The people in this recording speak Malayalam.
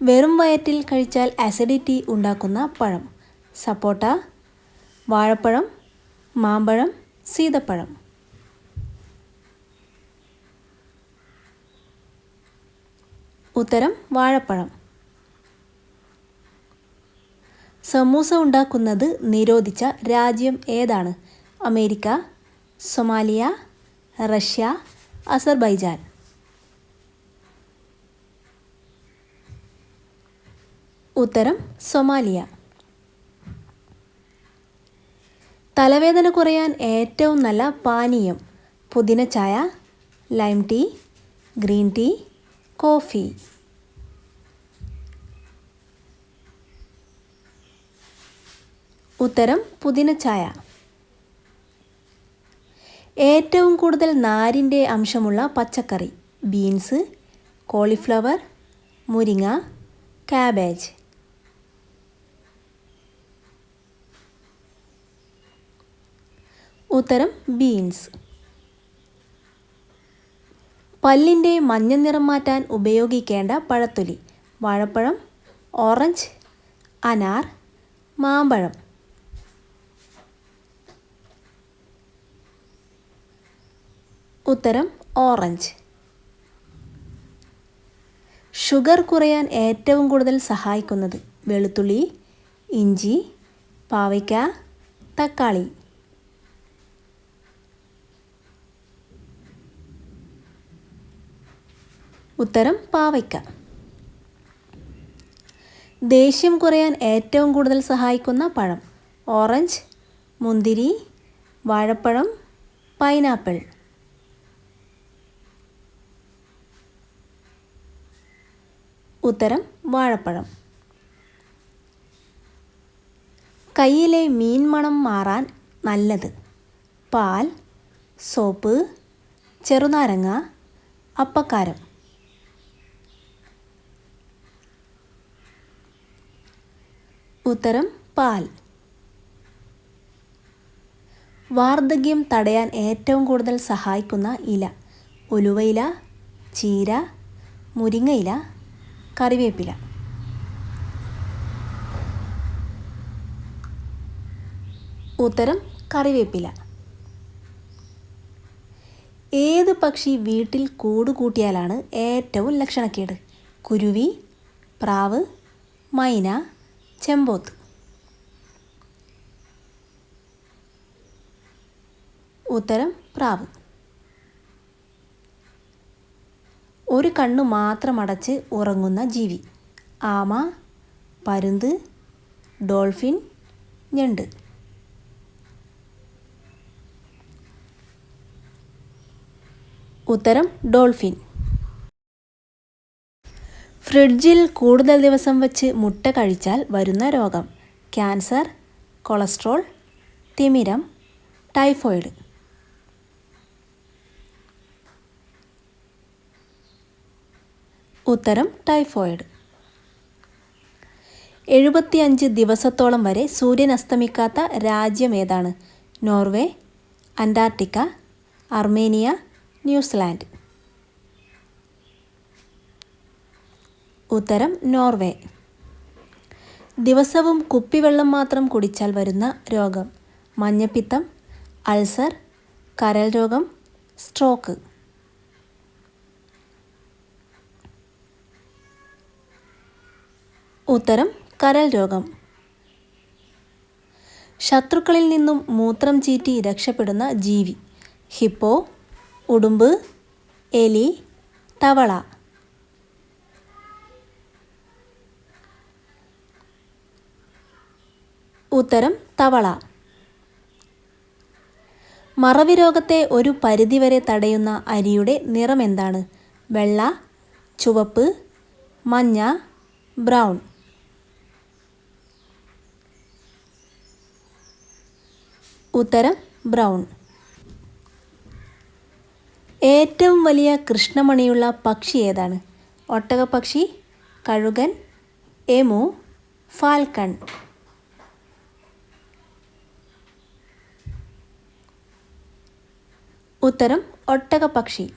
വെറും വയറ്റിൽ കഴിച്ചാൽ അസിഡിറ്റി ഉണ്ടാക്കുന്ന പഴം. സപ്പോട്ട, വാഴപ്പഴം, മാമ്പഴം, സീതപ്പഴം. ഉത്തരം വാഴപ്പഴം. സമൂസ ഉണ്ടാക്കുന്നത് നിരോധിച്ച രാജ്യം ഏതാണ്? America, Somalia, Russia, Azerbaijan. ഉത്തരം സൊമാലിയ. തലവേദന കുറയാൻ ഏറ്റവും നല്ല പാനീയം? പുതിന ചായ, lime tea, green tea, coffee. ഉത്തരം പുതിന ചായ. ഏറ്റവും കൂടുതൽ നാരിൻ്റെ അംശമുള്ള പച്ചക്കറി? ബീൻസ്, കോളിഫ്ലവർ, മുരിങ്ങ, കാബേജ്. ഉത്തരം ബീൻസ്. പല്ലിൻ്റെ മഞ്ഞ നിറം മാറ്റാൻ ഉപയോഗിക്കേണ്ട പഴത്തൊലി? വാഴപ്പഴം, ഓറഞ്ച്, അനാർ, മാമ്പഴം. ഉത്തരം ഓറഞ്ച്. ഷുഗർ കുറയാൻ ഏറ്റവും കൂടുതൽ സഹായിക്കുന്നത്? വെളുത്തുള്ളി, ഇഞ്ചി, പാവയ്ക്ക, തക്കാളി. ഉത്തരം പാവയ്ക്ക. ദേഷ്യം കുറയാൻ ഏറ്റവും കൂടുതൽ സഹായിക്കുന്ന പഴം? ഓറഞ്ച്, മുന്തിരി, വാഴപ്പഴം, പൈനാപ്പിൾ. ഉത്തരം വാഴപ്പഴം. കയ്യിലെ മീൻ മണം മാറാൻ നല്ലത്? പാൽ, സോപ്പ്, ചെറുനാരങ്ങ, അപ്പക്കാരം. ഉത്തരം പാൽ. വാർദ്ധക്യം തടയാൻ ഏറ്റവും കൂടുതൽ സഹായിക്കുന്ന ഇല? ഉലുവയില, ചീര, മുരിങ്ങയില, കറിവേപ്പില. ഉത്തരം കറിവേപ്പില. ഏത് പക്ഷി വീട്ടിൽ കൂട് കൂട്ടിയാലാണ് ഏറ്റവും ലക്ഷണക്കേട്? കുരുവി, പ്രാവ്, മൈന, ചെമ്പോത്ത്. ഉത്തരം പ്രാവ്. ഒരു കണ്ണു മാത്രം അടച്ച് ഉറങ്ങുന്ന ജീവി? ആമ, പരുന്ത്, ഡോൾഫിൻ, ഞണ്ട്. ഉത്തരം ഡോൾഫിൻ. ഫ്രിഡ്ജിൽ കൂടുതൽ ദിവസം വച്ച് മുട്ട കഴിച്ചാൽ വരുന്ന രോഗം? ക്യാൻസർ, കൊളസ്ട്രോൾ, തിമിരം, ടൈഫോയിഡ്. ഉത്തരം ടൈഫോയിഡ്. 75 ദിവസത്തോളം വരെ സൂര്യൻ അസ്തമിക്കാത്ത രാജ്യം ഏതാണ്? Norway, Antarctica, Armenia, New Zealand. ഉത്തരം നോർവേ. ദിവസവും കുപ്പിവെള്ളം മാത്രം കുടിച്ചാൽ വരുന്ന രോഗം? മഞ്ഞപ്പിത്തം, അൾസർ, കരൾ രോഗം, സ്ട്രോക്ക്. ഉത്തരം കരൾ രോഗം. ശത്രുക്കളിൽ നിന്നും മൂത്രം ചീറ്റി രക്ഷപ്പെടുന്ന ജീവി? ഹിപ്പോ, ഉടുമ്പ്, എലി, തവള. ഉത്തരം തവള. മറവി രോഗത്തെ ഒരു പരിധിവരെ തടയുന്ന അരിയുടെ നിറം എന്താണ്? വെള്ള, ചുവപ്പ്, മഞ്ഞ, ബ്രൗൺ. ഉത്തരം ബ്രൗൺ. ഏറ്റവും വലിയ കൃഷ്ണമണിയുള്ള പക്ഷി ഏതാണ്? ഒട്ടകപ്പക്ഷി, കഴുകൻ, എമു, ഫാൽക്കൺ. ഉത്തരം ഒട്ടകപ്പക്ഷി.